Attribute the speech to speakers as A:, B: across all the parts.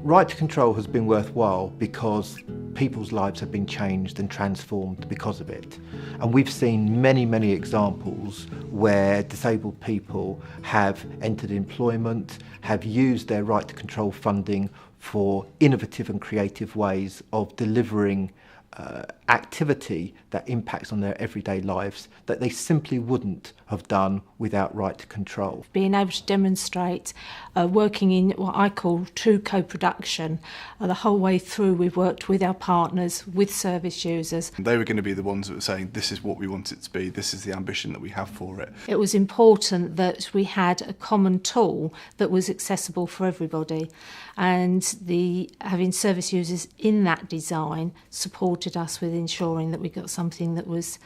A: Right to Control has been worthwhile because people's lives have been changed and transformed because of it. And we've seen many, many examples where disabled people have entered employment, have used their Right to Control funding for innovative and creative ways of delivering activity that impacts on their everyday lives that they simply wouldn't have done without Right to Control.
B: Being able to demonstrate working in what I call true co-production, the whole way through we've worked with our partners, with service users.
C: They were going to be the ones that were saying this is what we want it to be, this is the ambition that we have for it.
B: It was important that we had a common tool that was accessible for everybody, and having service users in that design supported us with ensuring that we got something that was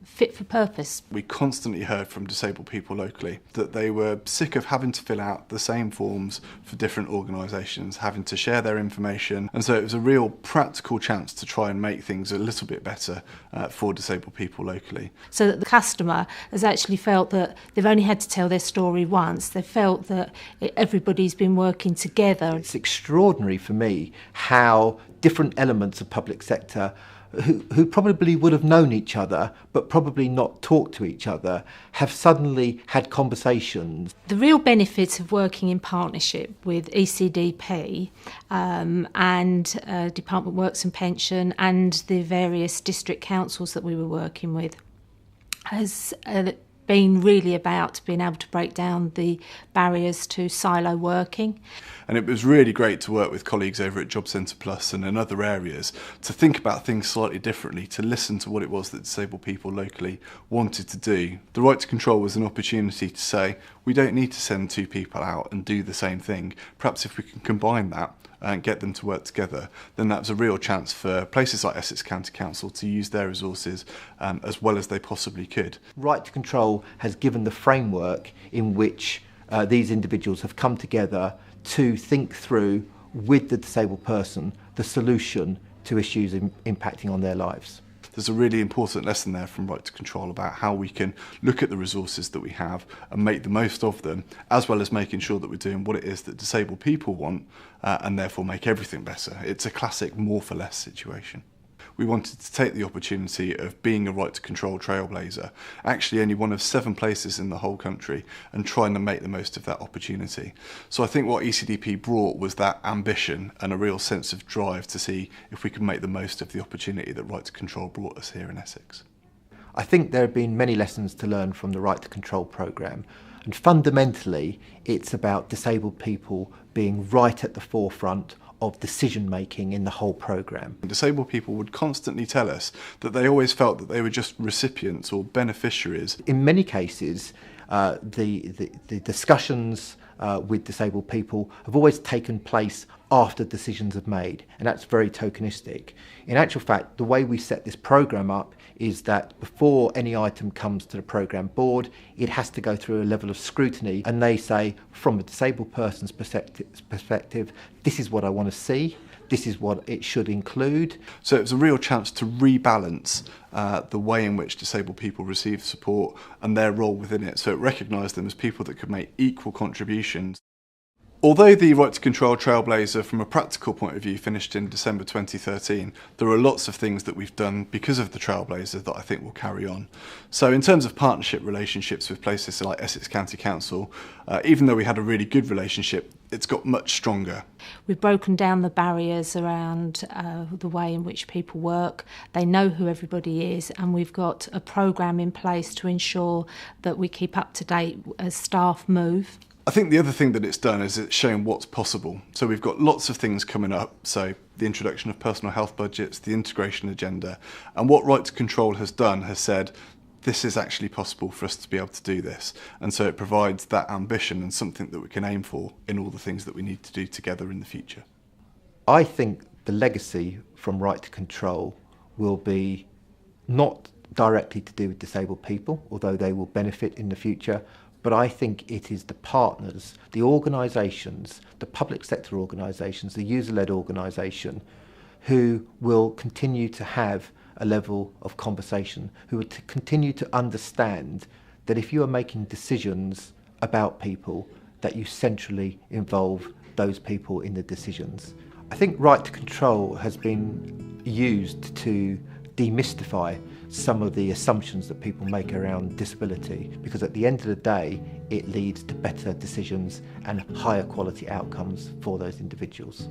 B: fit for purpose.
C: We constantly heard from disabled people locally that they were sick of having to fill out the same forms for different organisations, having to share their information, and so it was a real practical chance to try and make things a little bit better for disabled people locally.
B: So that the customer has actually felt that they've only had to tell their story once. They felt that everybody's been working together.
A: It's extraordinary for me how different elements of public sector who probably would have known each other but probably not talked to each other have suddenly had conversations.
B: The real benefits of working in partnership with ecdp and Department of Works and Pension and the various district councils that we were working with has been really about being able to break down the barriers to silo working.
C: And it was really great to work with colleagues over at Job Centre Plus and in other areas to think about things slightly differently, to listen to what it was that disabled people locally wanted to do. The Right to Control was an opportunity to say, we don't need to send two people out and do the same thing. Perhaps if we can combine that and get them to work together, then that was a real chance for places like Essex County Council to use their resources as well as they possibly could.
A: Right to Control has given the framework in which these individuals have come together to think through with the disabled person the solution to issues impacting on their lives.
C: There's a really important lesson there from Right to Control about how we can look at the resources that we have and make the most of them, as well as making sure that we're doing what it is that disabled people want and therefore make everything better. It's a classic more for less situation. We wanted to take the opportunity of being a Right to Control trailblazer, actually only one of 7 places in the whole country, and trying to make the most of that opportunity. So I think what ecdp brought was that ambition and a real sense of drive to see if we could make the most of the opportunity that Right to Control brought us here in Essex.
A: I think there have been many lessons to learn from the Right to Control programme, and fundamentally it's about disabled people being right at the forefront of decision making in the whole programme.
C: Disabled people would constantly tell us that they always felt that they were just recipients or beneficiaries.
A: In many cases, the discussions with disabled people have always taken place after decisions are made, and that's very tokenistic. In actual fact, the way we set this programme up is that before any item comes to the programme board, it has to go through a level of scrutiny, and they say, from a disabled person's perspective, this is what I want to see, this is what it should include.
C: So it was a real chance to rebalance the way in which disabled people receive support and their role within it, so it recognised them as people that could make equal contributions. Although the Right to Control Trailblazer from a practical point of view finished in December 2013, there are lots of things that we've done because of the Trailblazer that I think will carry on. So in terms of partnership relationships with places like Essex County Council, even though we had a really good relationship, it's got much stronger.
B: We've broken down the barriers around the way in which people work. They know who everybody is, and we've got a programme in place to ensure that we keep up to date as staff move.
C: I think the other thing that it's done is it's shown what's possible. So we've got lots of things coming up, so the introduction of personal health budgets, the integration agenda, and what Right to Control has done has said, this is actually possible for us to be able to do this. And so it provides that ambition and something that we can aim for in all the things that we need to do together in the future.
A: I think the legacy from Right to Control will be not directly to do with disabled people, although they will benefit in the future, but I think it is the partners, the organisations, the public sector organisations, the user-led organisation, who will continue to have a level of conversation, who will continue to understand that if you are making decisions about people, that you centrally involve those people in the decisions. I think right to control has been used to demystify some of the assumptions that people make around disability, because at the end of the day it leads to better decisions and higher quality outcomes for those individuals.